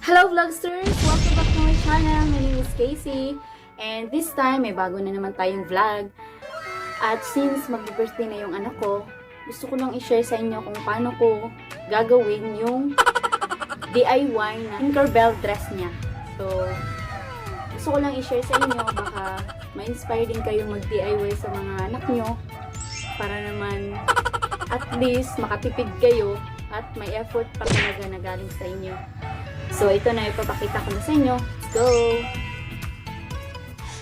Hello vlogsters! Welcome back to my channel. My name is Casey. And this time, may bago na naman tayong vlog. At since mag-birthday na yung anak ko, gusto ko lang i-share sa inyo kung paano ko gagawin yung DIY na Tinkerbell dress niya. So, gusto ko lang i-share sa inyo, baka ma-inspire din kayo mag-DIY sa mga anak nyo para naman at least makatipid kayo at may effort pa talaga na galing sa inyo. So, ito na ipapakita ko na sa inyo. Let's go!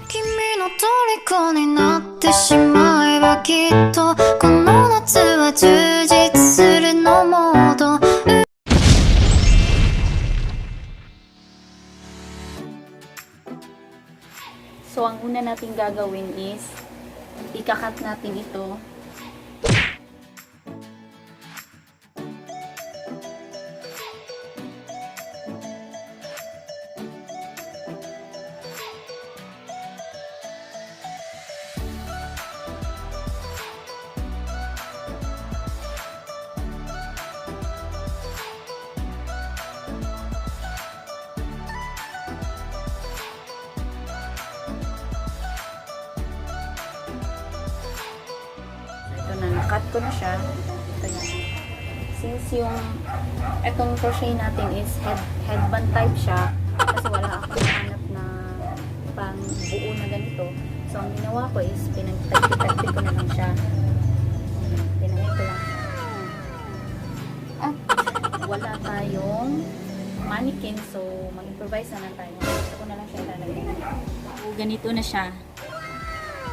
君の虜になってしまえばきっとこの夏は充実するのモード So, ang una natin gagawin is ikakat natin ito. Nakat ko na siya. Ito yan. Since yung itong crochet natin is headband type siya, kasi wala akong nahanap na pang buo na ganito. So, ang ginawa ko is pinag-type ko na lang siya. Pinahid ko lang siya. At wala tayong mannequin, so mag-improvise na lang tayo. Gusto ko na lang siya ilalagay. So, ganito na siya.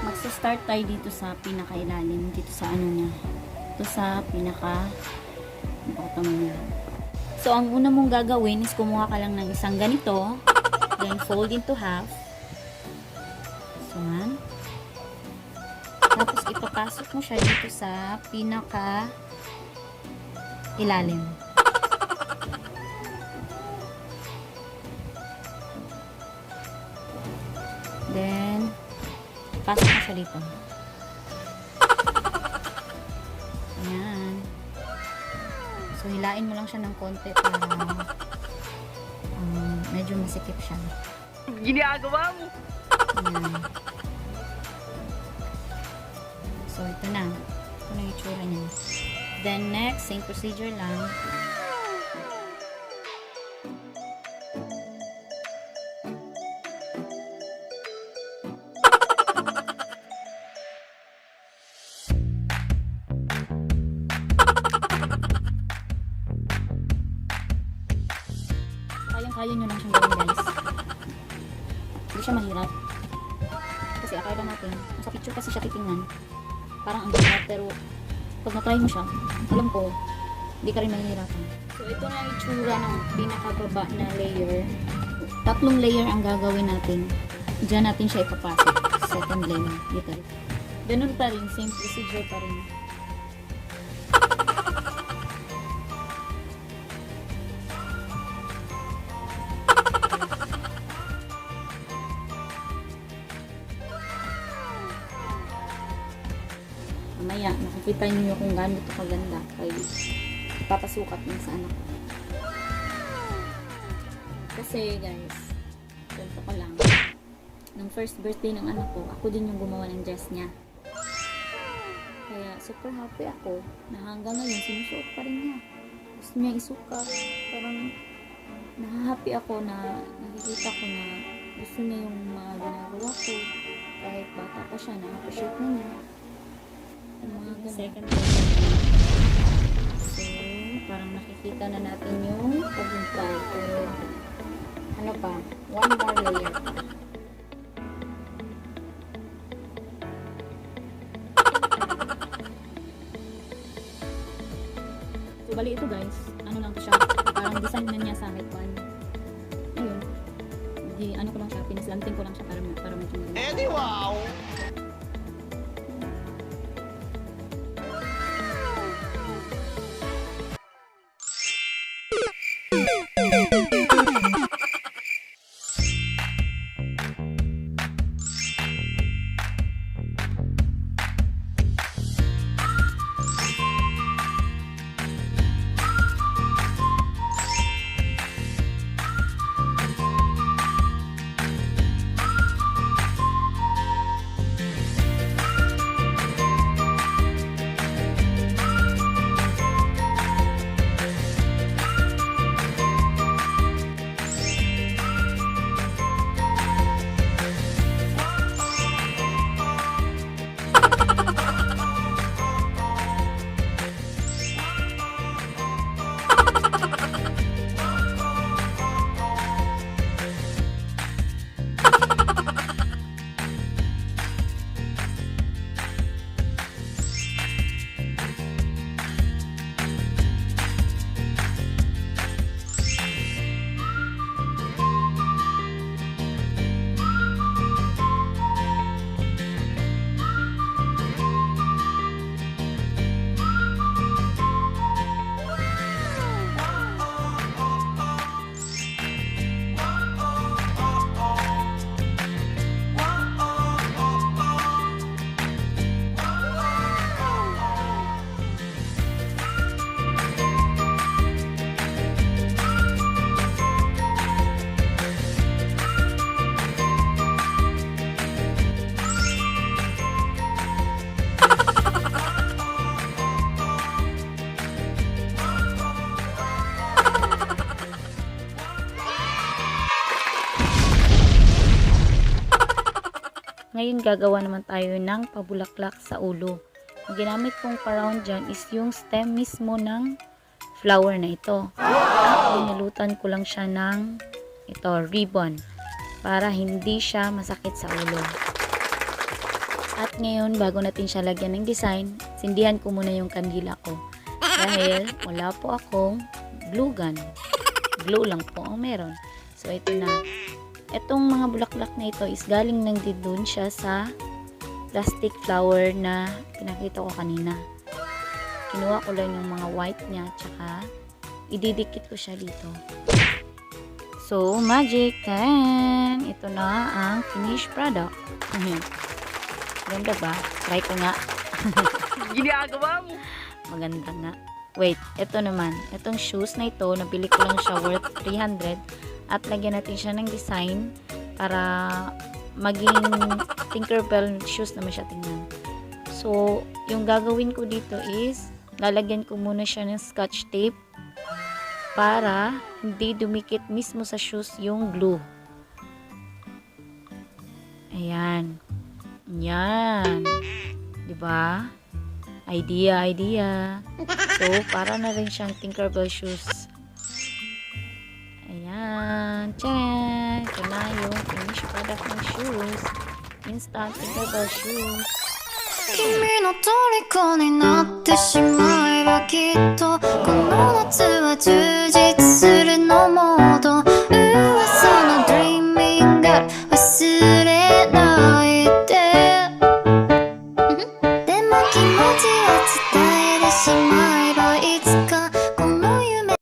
Magsa-start tayo dito sa pinakailalim, dito sa ano niya. Ito sa bottom niya. So, ang una mong gagawin is kumuha ka lang ng isang ganito, then fold into half. So, man. Tapos, ipapasok mo siya dito sa pinaka-ilalim. Then, pasok na siya dito. Ayan. So, hilain mo lang siya ng konti para medyo masikip siya. Ginagawa mo! Ayan. So, ito na. Ito na yung itsura niya. Then, next, same procedure lang. Kaya nyo lang siyang gawin, guys. Hindi siya mahirap. Kasi akala natin, sa picture kasi siya titingnan. Parang ang hirap, pero pag na-try mo siya, alam ko, hindi ka rin mahihirapan. So, ito na yung itsura ng pinakababa na layer. 3 layer ang gagawin natin. Diyan natin siya ipapasok. Second layer. Dito. Ganun pa rin. Same procedure pa rin. Mamaya, makikita niyo kung gaano ito kaganda kaya papasukat niya sa anak ko. Kasi guys, ganito ko lang, nung first birthday ng anak ko, ako din yung gumawa ng dress niya. Kaya super happy ako na hanggang ngayon sinusuot pa rin niya. Gusto niya isukat. Parang nahahappy ako na nakikita ko na gusto niya yung mga ginagawa ko. Kahit bata pa siya, na-appreciate na niya. Second layer. So, parang nakikita na natin yung paghumpay. Pero, ano pa? One more layer. So, bali ito guys. Ano lang to siya? Parang design na niya sa headband. Ayun. Ano ko lang siya. Pinaslanting ko lang siya para medyo Eddie, wow! Ngayon gagawa naman tayo ng pabulaklak sa ulo. Ang ginamit kong pa-round dyan is yung stem mismo ng flower na ito. At binalutan ko lang siya ng ribbon para hindi siya masakit sa ulo. At ngayon, bago natin siya lagyan ng design, sindihan ko muna yung kandila ko. Dahil wala po akong glue gun. Glue lang po ang meron. So, ito na. Itong mga bulaklak na ito is galing lang din dun siya sa plastic flower na pinakita ko kanina. Kinuha ko lang yung mga white niya, tsaka ididikit ko siya dito. So, magic! Taran! Ito na ang finished product. Ganda ba? Try ko nga. Ginagawa mo. Maganda nga. Wait, ito naman. Itong shoes na ito, nabili ko lang siya worth 300 at lagyan natin siya ng design para maging Tinkerbell shoes naman siya tingnan. So, yung gagawin ko dito is lalagyan ko muna siya ng scotch tape para hindi dumikit mismo sa shoes yung glue. Ayan. Yan. Diba? Idea. So, para na rin siyang Tinkerbell shoes. Ayan. Tcharan! Ito na yung finished product ng shoes. Instant Tinkerbell shoes. 君の虜になってしまえばきっとこの夏は充実するのモード噂の Dreaming Girl 忘れないででも気持ちは伝えてしまえばいつかこの夢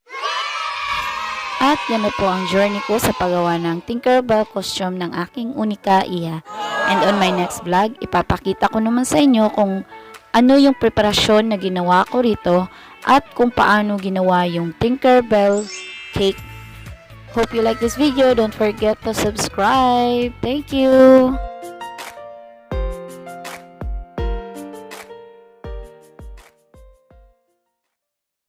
At yan na po ang journey ko sa paggawa ng Tinkerbell costume ng aking unika Iya. And on my next vlog, ipapakita ko naman sa inyo kung ano yung preparasyon na ginawa ko rito at kung paano ginawa yung Tinkerbell cake. Hope you like this video. Don't forget to subscribe. Thank you!